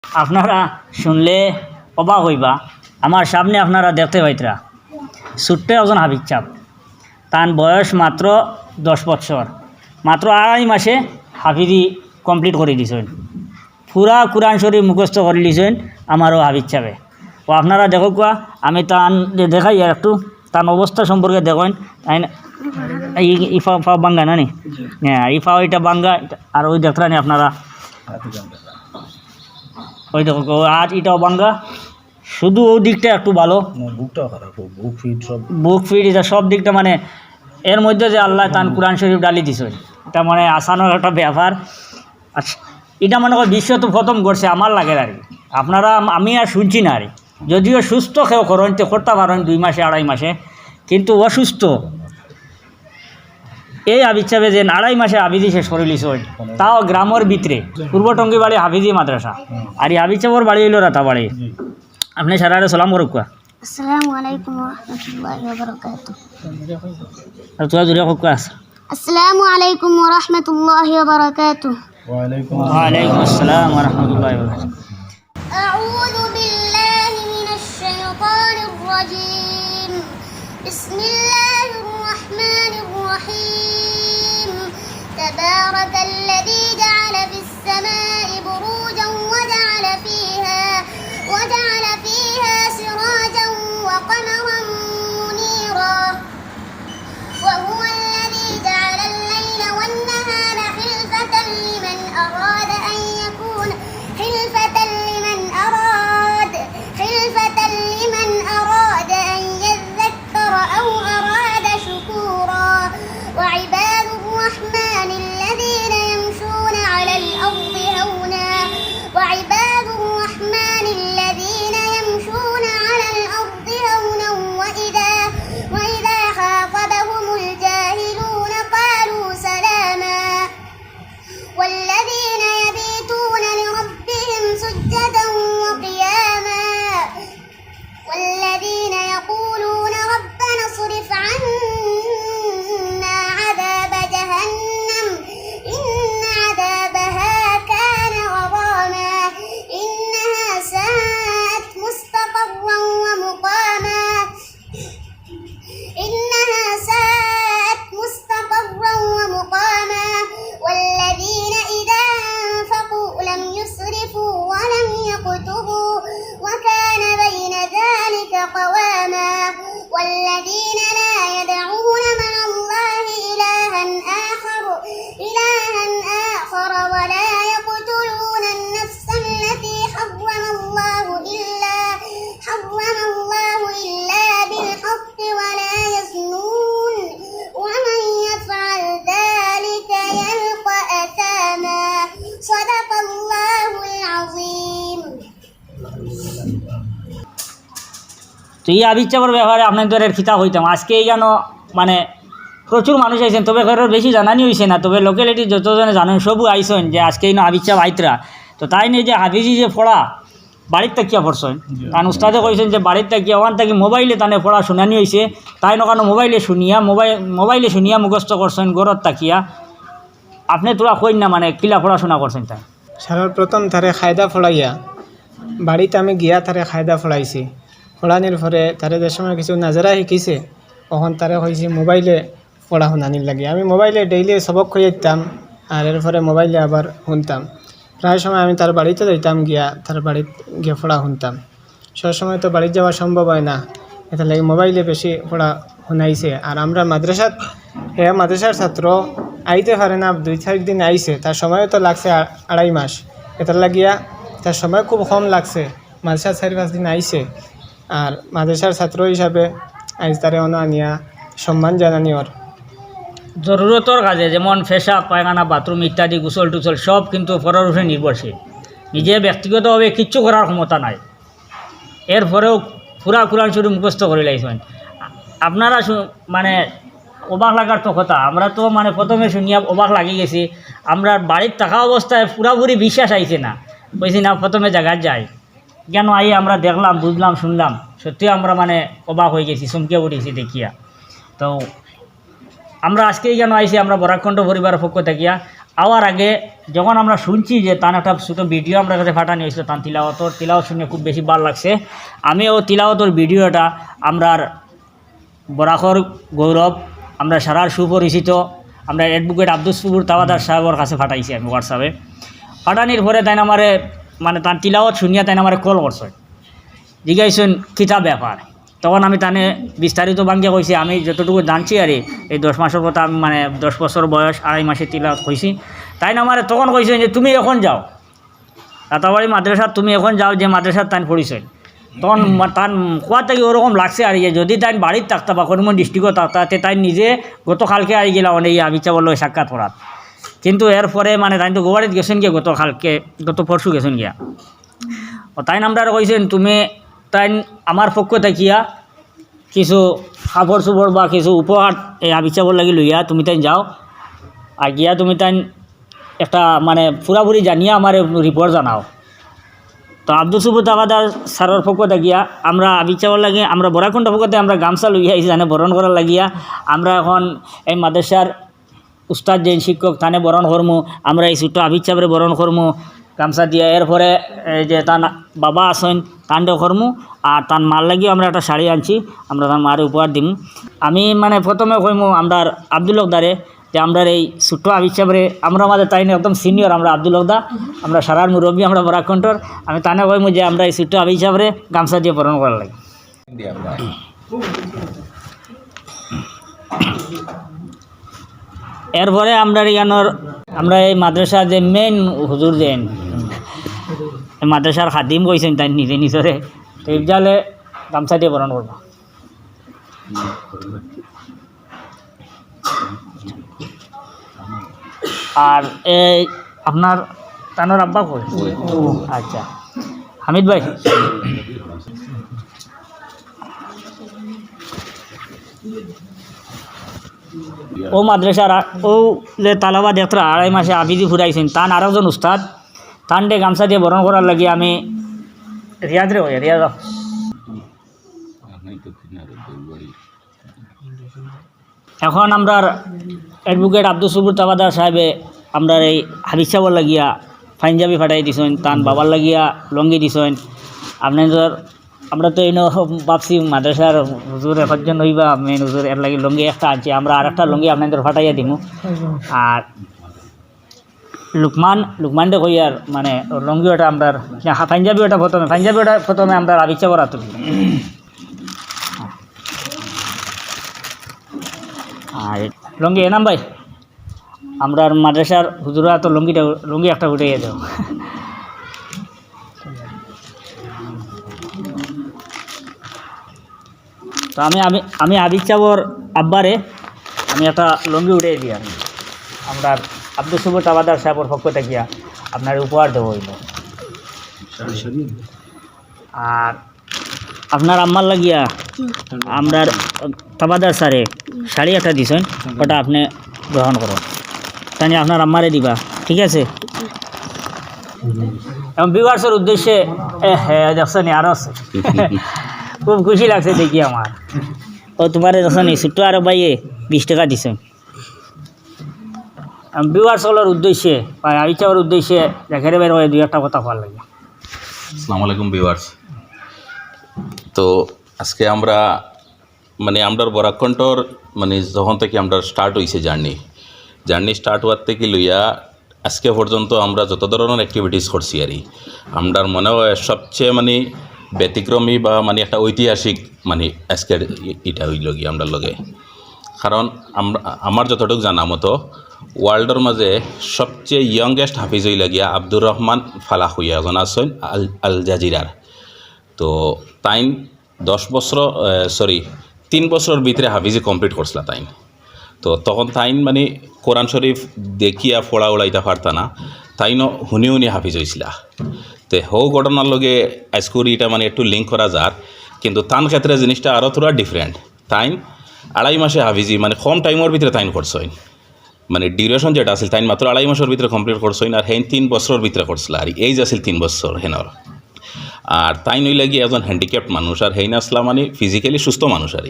আপনারা শুনলে অবাক হইবা। আমার সামনে আপনারা দেখতে পাইতরা ছোট্ট একজন হাফিজ সাহেব, তার বয়স মাত্র 10 বছর, মাত্র 2.5 মাসে হাফিজি কমপ্লিট করে দিয়েছেন, পুরা কুরআন শরীফ মুখস্থ করে দিয়েছেন আমারও হাফিজ সাহেবে। ও আপনারা দেখো কোয়া, আমি তান দেখাই আর একটু তার অবস্থা সম্পর্কে দেখেন। ইফা ফাও বাঙ্গা না নি? হ্যাঁ, ইফাও এটা বাঙ্গা, আর ওই দেখলেন আপনারা ওই দেখো আর এটাও বাঙ্গা, শুধু ওই দিকটা একটু ভালো, বুকটাও খারাপ, বুক ফিট এটা সব দিকটা মানে এর মধ্যে যে আল্লাহ তান কুরআন শরীফ ডালি দিছে, এটা মানে আসানোর একটা ব্যাপার। আচ্ছা, এটা মনে হয় বিশ্ব তো প্রথম করছে আমার লাগে আর কি। আপনারা আমি আর শুনছি না আর, যদিও সুস্থ কেউ করেন তো করতে পারেন 2 মাসে 2.5 মাসে, কিন্তু অসুস্থ এই হাফিজ সাহেবে যে 2.5 মাসে হাফিজি শেষ করে লিছ, তাও গ্রামের ভিতরে, পূর্ব টঙ্গী বাড়ি হাফিজি মাদ্রাসা। আর এই হাফিজ সাহেবের বাড়ি হইল রাতা বাড়ি। আপনি সারা সালাম করুক। আসসালামু আলাইকুম ওয়া রাহমাতুল্লাহি ওয়া বারাকাতুহু। আর তোরা জুড়ে হোক। আসসালামু আলাইকুম ওয়া রাহমাতুল্লাহি ওয়া বারাকাতুহু। ওয়ালাইকুম আসসালাম ওয়া রাহমাতুল্লাহি ওয়া বারাকাতুহু। আউযু বিল্লাহি মিনাশ শাইতানির রাজীম। বিসমিল্লাহির রাহমানির রাহিম। তাবারাকাল্লাযী জা'আলা ফিস সামাই বুরুজান ওয়া জা'আলা ফীহা সিরাজান ওয়া কমারান মুনীরা। وهو الذي جعل الليل والنهار خلفة لمن أراد أن يكون خلفة لمن أراد أن يذكر أو أراد شكورا. وعباد الرحمن الذين يمشون على الأرض هونا وإذا خاطبهم الجاهلون قالوا سلاما. والذين يبيتون لربهم سجدا وقياما. والذين يقولون ربنا اصرف عنا عذاب جهنم إن عذابها كان غراما إنها ساءت مستقرا ومقاما. والذين إذا أنفقوا لم يسرفوا ولم يقتروا وكان بين ذلك قواما. والذين لا يدعون مع الله إلها آخر ولا يقتلون النفس التي حرم الله إلا بالحق ولا يزنون ومن يفعل ذلك يلقى أثاما. صدق الله العظيم. তো এই হাফিজ সাহেবের ব্যাপারে আপনাদের খিতাব হইতাম আজকে। এই যেন মানে প্রচুর মানুষ আইসেন, তবে ঘরের বেশি জানানি হয়েছে না, তবে লোকালিটি যতজনে জানেন সবু আইসেন যে আজকে এই হাফিজ সাহেব আইতরা। তো তাই নিয়ে যে হাফিজি যে পড়া বাড়ির তাকিয়া পড়ছেন, কারণ উস্তাদে কইছেন যে বাড়ির তাকিয়া ওখান থেকে মোবাইলে তানে পড়া শুনানি হয়েছে, তাই নকানো মোবাইলে শুনিয়া মুখস্থ করছেন গরত তাকিয়া। আপনি তোরা কই না মানে কিলা পড়াশোনা করছেন তাই? সর্বপ্রথম তারে খায়দা ফড়াইয়া বাড়িতে আমি গিয়া তারে খায়দা ফড়াইছি। ফড়ানির পরে তারে যে সময় কিছু নাজারা শিকিছে, তখন তারে কইছি মোবাইলে পড়া শুনানির লাগে। আমি মোবাইলে ডেইলি সবক খুঁজতাম, আর এরপরে মোবাইলে আবার শুনতাম। প্রায় সময় আমি তার বাড়িতে যাইতাম, গিয়া তার বাড়িতে গিয়ে পড়া শুনতাম। সব সময় তো বাড়িতে যাওয়া সম্ভব হয় না, এটা লাগে মোবাইলে বেশি পড়া শুনাইছে। আর আমরা মাদ্রাসার ছাত্র আইতে পারে না, 2-4 দিন আইছে, তার সময়ও তো লাগছে 2.5 মাস। এটার লাগিয়া তার সময় খুব কম লাগছে। মাদ্রাসার 4-5 দিন আইছে, আর মাদ্রাসার ছাত্র হিসাবে আইজ তারে আনিয়া সম্মান জানানি। ওর জরুরতর কাজে যেমন পেশাব পায়খানা বাথরুম ইত্যাদি গোসল টুসল সব কিন্তু পরের উপরে নির্ভরশীল, নিজে ব্যক্তিগতভাবে কিচ্ছু করার ক্ষমতা নাই। এরপরেও পুরা কুরআন শরীফ মুখস্থ করে লাইছেন। আপনারা মানে অবাক লাগার তো কথা, আমরা তো মানে প্রথমে শুনিয়া অবাক লাগি গেছি। আমরা বাড়ির থাকা অবস্থায় পুরাপুরি বিশ্বাস আইছে না, বলছি না প্রথমে জায়গায় যাই কেন আই, আমরা দেখলাম বুঝলাম শুনলাম, সত্যি আমরা মানে অবাক হয়ে গেছি, চমকে উঠেছি দেখিয়া। তো আমরা আজকেই কেন আইসি, আমরা বরাকণ্ঠ পরিবারের পক্ষ থাকিয়া আওয়ার আগে যখন আমরা শুনছি যে তার একটা ছোটো ভিডিও আমরা কাছে পাঠানো হয়েছিল তার তিলাওয়াত শুনে খুব বেশি ভালো লাগছে। আমি ও তিলাওয়াতর ভিডিওটা আমরার বরাকর গৌরব আমরা সারার সুপরিচিত আমরা অ্যাডভোকেট আব্দুল সুবুর তাওয়াদার সাহেবের কাছে পাঠাইছি আমি হোয়াটসঅ্যাপে। পাঠানির পরে তাই আমারে মানে তার তিলাওয়াত শুনিয়া তাই আমারে কল করছে, জিজ্ঞাসন কিতা ব্যাপার। তখন আমি তানে বিস্তারিত বাঙ্গিয়া কইছি আমি যতটুকু জানছি আর এই 10 মাসের কথা আমি মানে 10 বছর বয়স 2.5 মাসে তিলাওয়াত কইছি। তাই আমারে তখন কইছেন যে তুমি এখন যাও রাতাবাড়ি মাদ্রাসাত, তুমি এখন যাও যে মাদ্রাসাত তাই পড়িছেন। তখন তার কোয়া থেকে ওরকম লাগছে আর যদি তাই বাড়ির থাকতা বা কোনো ডিস্ট্রিক্টও থাকতা তাই নিজে গতকালকে আই গেলাম অনেক আবিচা বললো সাক্ষাৎ করার। কিন্তু এরপরে মানে তাই তো গোয়ারিত গেছেন গিয়া গত পরশু গেছেন গিয়া। তাই আমরা কইছেন তুমি তাই আমার পক্ষ থাকিয়া কিছু কাপড় চোপড় বা কিছু উপহার এই আবিচাবর লাগি লইয়া তুমি তাই যাও আর গিয়া তুমি তাই একটা মানে পুরাপুরি জানিয়া আমার রিপোর্ট জানাও। তো আব্দুল সুবুর তাওয়াদার স্যারের পক্ষ থাকিয়া আমরা আবিচাবর লাগিয়ে আমরা বরাকুণ্ড পক্ষতে আমরা গামছা লইয়া আইছি জানে বরণ করার লাগিয়া। আমরা এখন এই মাদ্রাসার উস্তাদ যে শিক্ষক থানে বরণ করমু, আমরা এই ছোট্ট আবিচাবরে বরণ করমু গামছা দিয়া। এরপরে এই যে তার বাবা আসেন তান্ডে করমু আর তার মাল লাগিয়ে আমরা একটা শাড়ি আনছি আমরা তার মারে উপহার দিমু। আমি মানে প্রথমে কইমু আমরা আব্দুল হকদারে যে আমরা এই ছোট্ট আবিচাবরে আমরা আমাদের তাই একদম সিনিয়র আমরা আব্দুল হকদা আমরা সারার মুরব্বী আমরা বরাকণ্ঠর। আমি তানে কইমু যে আমরা এই ছোট্ট আবিচাবরে গামছা দিয়ে বরণ করার লাগে। এরপরে আমরা এই মাদ্রাসার যে মেন হুজুর দেন মাদ্রাসার খাদিম কইছেন তাই নিজে নিজরে তো ইফজালে গামছা দিয়ে বরণ করবো। আর এই আপনার তানোর আব্বা কই? আচ্ছা হামিদ ভাই ও মাদ্রাসার ও যে তালাবাদ যাত্রা 2.5 মাসে আবিদি ফুরাইছেন তান আরেকজন উস্তাদ তান ডে গামছা দিয়ে বরণ করার লাগে আমি রিয়াদ রে হই রিয়াদ। এখন আমরা অ্যাডভোকেট আব্দুল সুবুর তাওয়াদার সাহেবে আমরা এই হাবিসাবর লাগিয়া পাঞ্জাবি ফাটাই দিছেন, তান বাবার লাগিয়া লঙ্গি দিছেন। আপনাদের আমরা তো এই ভাবছি মাদ্রাসার হুজুর একজন হইবা মেন হুজুর এর লাগে লঙ্গি একটা আনছি আমরা আর একটা লঙ্গি আপনাদের ফাটাইয়া দিমু। আর লুকমানডে কইয়ার মানে লঙ্গি ওটা আমরা পাঞ্জাবি ওটা প্রথমে আমরা আবিচা করা তুলি। আর লঙ্গি এনাম ভাই আমরা মাদ্রাসার হুজুরা তো লঙ্গি একটা উঠাইয়া দেব। তো আমি আবিদ চাবর আব্বারে আমি একটা লঙ্গি উঠে দিই আমরা আব্দুল সুবুর তাওয়াদার সাহেবের পক্ষ থাকিয়া আপনার উপহার দেবো হইল। আর আপনার আম্মার লাগিয়া আমরা তাওয়াদার স্যারে শাড়ি একটা দিছেন ওটা আপনি গ্রহণ করুন তাই আপনার আম্মারে দিবা, ঠিক আছে? এবং ভিউয়ার্সের উদ্দেশ্যে হ্যাঁ দেখছেন আরও খুব খুশি লাগছে দেখি আমার। ও তোমার দেখছেন ছোট্ট আরো ভাইয়ে 20 টাকা দিছেন ভিউয়ার্সগুলোর উদ্দেশ্যে আইচাওয়ার উদ্দেশ্যে দেখে বের হয়ে 2-1টা কথা ভালো লাগে। আসসালামু আলাইকুম ভিউয়ার্স। তো আজকে আমরা মানে আমরা বরাকণ্ঠর মানে যখন থেকে আমরা স্টার্ট হয়েছে জার্নি স্টার্ট হওয়ার থেকে লইয়া আজকে পর্যন্ত আমরা যত ধরনের অ্যাক্টিভিটিস করছি আর আমরার মনে হয় সবচেয়ে মানে ব্যতিক্রমী বা মানে একটা ঐতিহাসিক মানে আজকের এটা হইল গিয়ে আমরা লগে। কারণ আমার যতটুকু জানা মতো ওয়ার্ল্ডের মাঝে সবচেয়ে ইয়ংগেস্ট হাফিজ হইলা গিয়া আব্দুর রহমান ফালাহ হইয়া এজন আছেন আল জাজিরার। তো তাইন 3 বছরের ভিতরে হাফিজি কমপ্লিট করছিলা তাইন। তো তখন তাইন মানে কোরআন শরীফ দেখিয়া ফোড়া উড়াইতে পারতা না, তাইনও শুনি হাফিজ হয়েছিলা। তো হৌ ঘটনার লগে আজকুর এটা মানে একটু লিঙ্ক করা যার, কিন্তু তান ক্ষেত্রে জিনিসটা আরও থোড়া ডিফারেন্ট। তাইন 2.5 মাসে হাফিজি মানে কম টাইমের ভিতরে তাইন করছইন, মানে ডিউরেশন যেটা আছিল তাইন মাত্র 2.5 মাসের ভিতরে কমপ্লিট করছইন। আর হেন 3 বছরের ভিতরে করছিল আর এইজ আছিল 3 বছর হেনর। আর তাইন হইলে গিয়ে একজন হ্যান্ডিক্যাপ্ট মানুষ আর হেইন আসলা মানে ফিজিক্যালি সুস্থ মানুষ আর।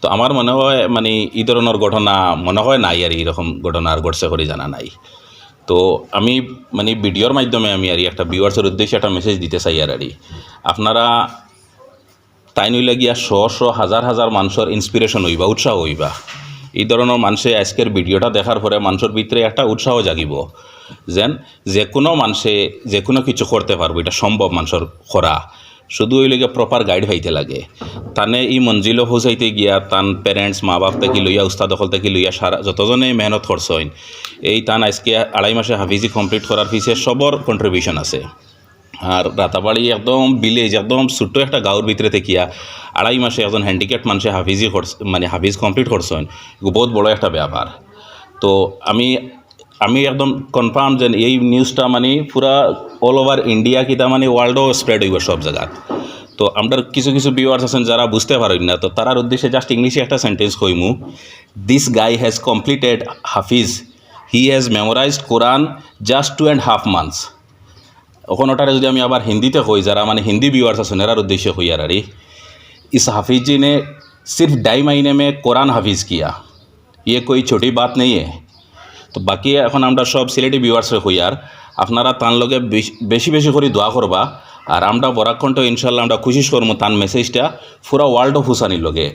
তো আমার মনে হয় মানে এই ধরনের ঘটনা মনে হয় নাই আর এইরকম ঘটনা আর ঘটছে করে জানা নাই। তো আমি মানে ভিডিওর মাধ্যমে আমি আর একটা ভিউয়ার্সের উদ্দেশ্যে একটা মেসেজ দিতে চাই আর আপনারা তাই নইলে গিয়া হাজার হাজার মানুষের ইন্সপিরেশন হইবা, উৎসাহ হইবা। এই ধরনের মানুষে আজকের ভিডিওটা দেখার পরে মানুষের ভিতরে একটা উৎসাহ জাগিব যেন যে কোনো মানুষে যে কোনো কিছু করতে পারবো, এটা সম্ভব মানুষের করা। শুধু ওই লগে প্রপার গাইড হইতে লাগে। তানে এই মঞ্জিলও পৌঁছাইতে গিয়া তান প্যারেন্টস মা বাপ থেকে লইয়া উস্তাদ দখল থেকে লইয়া সারা যতজনে মেহনত করছেন, এই তান আজকে 2.5 মাসে হাফিজি কমপ্লিট করার পিছে সবর কন্ট্রিবিউশন আছে। আর রাতাবাড়ি একদম ভিলেজ, একদম ছোট্ট একটা গাঁওর ভিতরে থেকিয়া 2.5 মাসে একজন হ্যান্ডিক্যাপ মানুষে হাফিজি মানে হাফিজ কমপ্লিট করছেন, বহুত বড় একটা ব্যাপার। তো আমি একদম কনফার্ম যে এই নিউজটা মানে পুরা অল ওভার ইন্ডিয়া কিতা মানে ওয়ার্ল্ডও স্প্রেড হইব সব জায়গায়। তো আমরা কিছু কিছু ভিউয়ার্স আছেন যারা বুঝতে পারেন না, তো তারার উদ্দেশ্যে জাস্ট ইংলিশে একটা সেন্টেন্স কইমু। This guy has completed hafiz, he has memorised Quran just 2.5 months। ওখানে ওটারে যদি আমি আবার হিন্দিতে কই, যারা মানে হিন্দি ভিউয়ার্স আছেন এরার উদ্দেশ্যে কই আর इस हाफिज जी ने सिर्फ 2.5 महीने में कुरान हाफिज़ किया, ये कोई छोटी बात नहीं है। তো বাকি এখন আমরা সব সিলেটি ভিউয়ার্সরে কই আর আপনারা তান লগে বেশি বেশি করে দোয়া করবা। আর আমরা বরাকণ্ঠ ইনশাল্লাহ আমরা কোশিশ করবো তান মেসেজটা পুরা ওয়ার্ল্ড ফুসানির লগে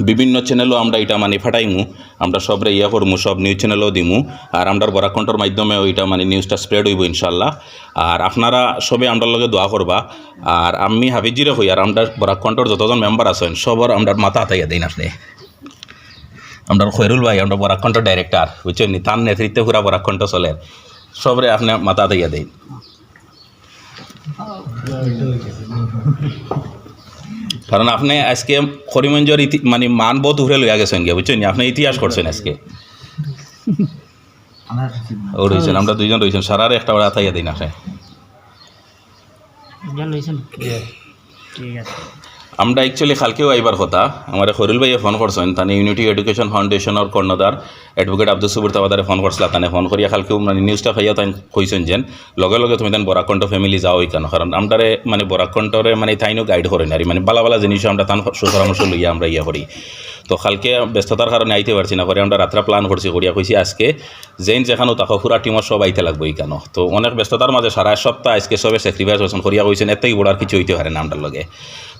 বিভিন্ন চ্যানেলও আমরা এটা মানে ফাটাইমু, আমরা সবরে ইয়া করমু, সব নিউজ চ্যানেলও দিমু। আর আমরা বরাকণ্ঠর মাধ্যমে ওইটা মানে নিউজটা স্প্রেড হইব ইনশাল্লাহ। আর আপনারা সবে আমরা লগে দোয়া করবা। আর আমি হাফিজিরে হই আর আমরা বরাকণ্ঠর যতজন মেম্বার আছেন সবর আমরা মাথা হাতাইয়া দিন। আপনি আমরা খৈরুল ভাই, আমরা বরাকণ্ঠ ডাইরেক্টর বুঝছেন নি, তার নেতৃত্বে পুরা বরাকণ্ঠ চলে, সবরে আপনি মাথা হাতাইয়া দেন। কারণ আপনি আজকে করিমগঞ্জের মানে মান বহুত উঠে লইয়া গেছেন গিয়া বুঝছেন, আপনি ইতিহাস করছেন আজকে। ও রয়েছেন, আমরা দুইজন রয়েছেন, সারার একটা ওরা থাইয়া দিন আসে। আমরা অ্যাকচুয়ালি কালকেও আইবার কথা, আমার খরিল ভাইয়ে ফোন করছেন, তানে ইউনিটি এডুকেশন ফাউন্ডেশনের কর্ণধার অ্যাডভোকেট আব্দুল সুবুর তাবাদারে ফোন করছিল। তানে ফোন করিয়া কালকেও মানে নিউজটা পাইয়া তাই কইছেন যেন লগে লগে তুমি তান বরাকণ্ঠ ফ্যামিলি যাও কেন, কারণ আমরারে মানে বরাকণ্ঠরে মানে তাইনও গাইড করেন আর মানে বালা বালা জিনিস আমরা তান সুপরামর্শ লইয়া আমরা ইয়া করি। তো কালকে ব্যস্ততার কারণে আইতে পারছি না, পরে আমরা রাত্রা প্ল্যান করছি, করিয়া কইছি আজকে যেন যেখানেও তাকে পুরা টিমর সব আইতে লাগবো কেন। তো অনেক ব্যস্ততার মাঝে সারা সপ্তাহ আজকে সবে স্যাক্রিফাইস করছেন, করিয়া কইছেন এতেই বড় আর কিছু হইতে পারে না আমরার লগে।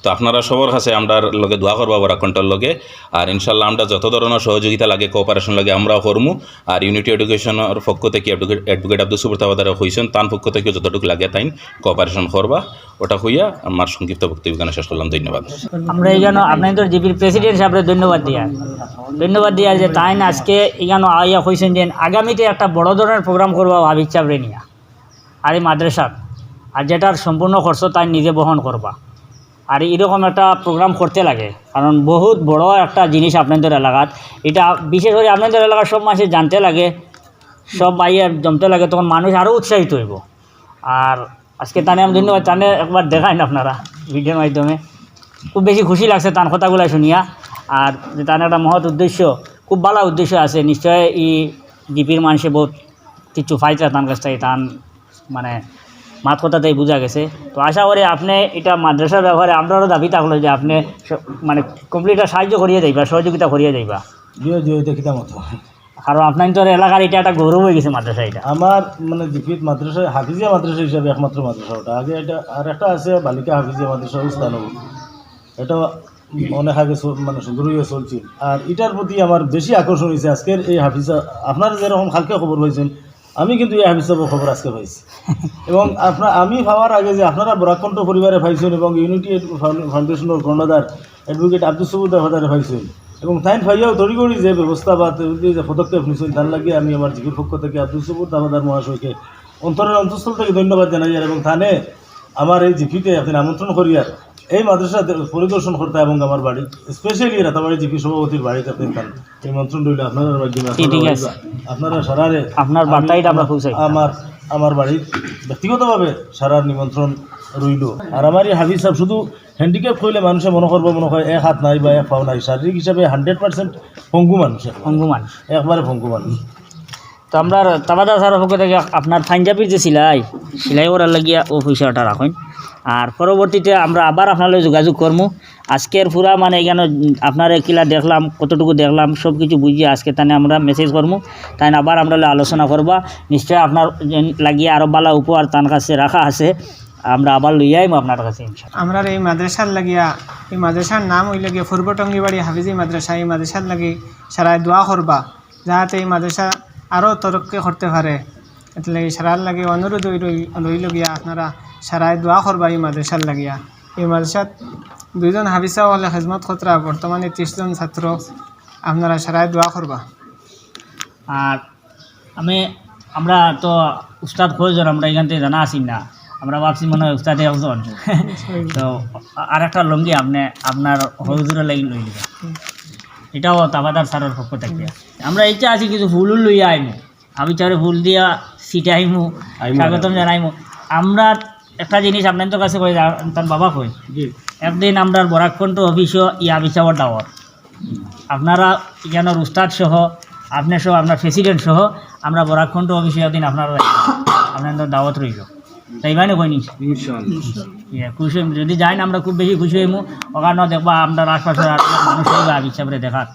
তো আপনারা সবার কাছে আমরা লগে দোয়া করবো বরাকণ্ঠর লগে। আর ইনশাল্লাহ আমরা যত ধরনের সহযোগিতা লাগে কোঅপারেশন লাগে আমরাও করমু। আর ইউনিটি এডুকেশনের পক্ষ থেকে অ্যাডভোকেট আব্দুল সুবুর তাবাদারে হইছেন, তার পক্ষ থেকে যতটুকু লাগে তাই কোঅপারেশন করবা। ওটা হইয়া আমার সংক্ষিপ্ত বক্তব্য এখানে শেষ করলাম। ধন্যবাদ। আমরা এখানে আপনাদের জিপির প্রেসিডেন্ট সাহেবরে ধন্যবাদ দিয়া যে তাই আজকে এখানে আইয়া হয়েছেন যে আগামীতে একটা বড় ধরনের প্রোগ্রাম করবা ভাবির চাপড়ে নিয়া আর এই মাদ্রাসার, আর যেটার সম্পূর্ণ খরচ তাই নিজে বহন করবা। আর এরকম একটা প্রোগ্রাম করতে লাগে, কারণ বহুত বড় একটা জিনিস আপনাদের এলাকাত, এটা বিশেষ করে আপনাদের এলাকার সব মানুষ জানতে লাগে, সব আইয়া জমতে লাগে, তখন মানুষ আরও উৎসাহিত হইব। আর আজকে তানে আমি ধন্যবাদ, তানে একবার দেখাইন আপনারা ভিডিওর মাধ্যমে, খুব বেশি খুশি লাগছে তার কথাগুলো শুনিয়া। আর যে তার একটা মহৎ উদ্দেশ্য, খুব ভালো উদ্দেশ্য আছে, নিশ্চয় এই জিপির মানুষে বহুত কিছু ফাইতা তার কাছ থেকে, তান মানে মাত কথাতেই বোঝা গেছে। তো আশা করি আপনি এটা মাদ্রাসার ব্যবহারে আমরাও দাবি থাকলো যে আপনি মানে কমপ্লিটটা সাহায্য করিয়ে যাইবা, সহযোগিতা করিয়ে যাইবা, কারণ আপনার তো এলাকার এটা একটা গৌরব হয়ে গেছে মাদ্রাসা। এটা আমার মানে জিপিত মাদ্রাসা হাফিজিয়া মাদ্রাসা হিসাবে একমাত্র মাদ্রাসা ওটা। আগে এটা আর একটা আছে বালিকা হাফিজিয়া মাদ্রাসা স্থানবত, এটা অনেক আগে মানে সুন্দর হয়ে চলছিল। আর এটার প্রতি আমার বেশি আকর্ষণ হয়েছে আজকের এই হাফিজা। আপনারা যেরকম কালকে খবর পাইছেন, আমি কিন্তু এই হাফিজ সাহেবের খবর আজকে পাইছি। এবং আমি পাওয়ার আগে যে আপনারা বরাকণ্ঠ পরিবারে পাইছেন এবং ইউনিটি ফাউন্ডেশনের কর্ণধার অ্যাডভোকেট আব্দুল সুবুর তাবাদারে পাইছেন, এবং তাইন ভাইয়াও তড়িগড়ি যে ব্যবস্থা বা যে পদক্ষেপ নিয়েছেন তার লাগে আমি আমার জিপির পক্ষ থেকে আব্দুল সুবুর তাবাদার মহাশয়কে অন্তরের অন্তঃস্থল থেকে ধন্যবাদ জানাই। এবং থানে আমার এই জিপিতে আপনি আমন্ত্রণ করিয়ার এই মাদ্রাসা পরিদর্শন করতে এবং আমার বাড়ি স্পেশালি রাতাবাড়ি জিপি সভাপতির বাড়িতে আপনি পান এই মন্ত্রণ রইল আপনার মাধ্যমে। আপনারা সারারে আপনার বার্তাইটা আমরা পৌঁছাই, আমার বাড়ির ব্যক্তিগতভাবে সারার নিমন্ত্রণ রইল। আর আমার এই হাফিজ সাহেব শুধু হ্যান্ডিক্যাপ হইলে মানুষে মনে করবো মনে হয় এক হাত নাই বা এক পাও নাই, শারীরিক হিসাবে 100% পঙ্গু মানুষ, একবারে পঙ্গু মানুষ। তো আমরা তাবাদার স্যারের পক্ষ থেকে আপনার পাঞ্জাবির যে সেলাই করার লাগিয়া ও পয়সাটা রাখেন। আর পরবর্তীতে আমরা আবার আপনাদের যোগাযোগ করবো আজকের পুরা মানে এখানে আপনারা কিলা দেখলাম কতটুকু দেখলাম সব কিছু বুঝিয়ে আজকে তাই আমরা মেসেজ করবো তাই আবার আমরা আলোচনা করবা নিশ্চয় আপনার লাগিয়ে আরও ভালো উপহার তার কাছে রাখা আছে আমরা আবার লইয়া আইমু আপনার কাছে ইনশাআল্লাহ। আমরা এই মাদ্রাসার লাগিয়া এই মাদ্রাসার নাম হইলে গিয়ে ফুরবটঙ্গিবাড়ি হাফিজি মাদ্রাসা এই মাদ্রাসার লাগি সারায় দোয়া করবা যাতে এই মাদ্রাসা আরও তরক্কি করতে পারে এতে সারার লাগে অনুরোধ রইল গিয়া আপনারা সারায় দোয়া করবা এই মাদ্রাসার লাগিয়া এই মাদ্রাসাত 2 জন হাফিজা হলে খেজমত খতরা বর্তমানে 30 জন ছাত্র আপনারা সারায় দোয়া করবা। আর আমরা তো উস্তাদ কয়জন আমরা এখান থেকে জানা আছি না আমরা ভাবছি মনে হয় উস্তাদে একজন তো আর একটা লঙ্গি আপনার হজুরের লাগি লই লিবা এটাও তাবাদার স্যারের পক্ষ থেকে আমরা এইটা আছি কিছু ফুল লইয়া আইমু আমি চারে ফুল দিয়া সিটে আইমু স্বাগতম জানাইমু আমরা একটা জিনিস আপনাদের কাছে কই তার বাবা কই একদিন আমরা বরাককণ্ঠ অফিসও ইয়া বিচার দাওয়ার আপনারা এখানের উস্তাদ সহ আপনার সহ আপনার প্রেসিডেন্ট সহ আমরা বরাককণ্ঠ অফিসে একদিন আপনাদের দাওয়াত রইল তাই মানে কইনি খুশি যদি যাই না আমরা খুব বেশি খুশি হইমু ওখানে দেখবা আপনার আশপাশের মানুষ হিসাবে দেখার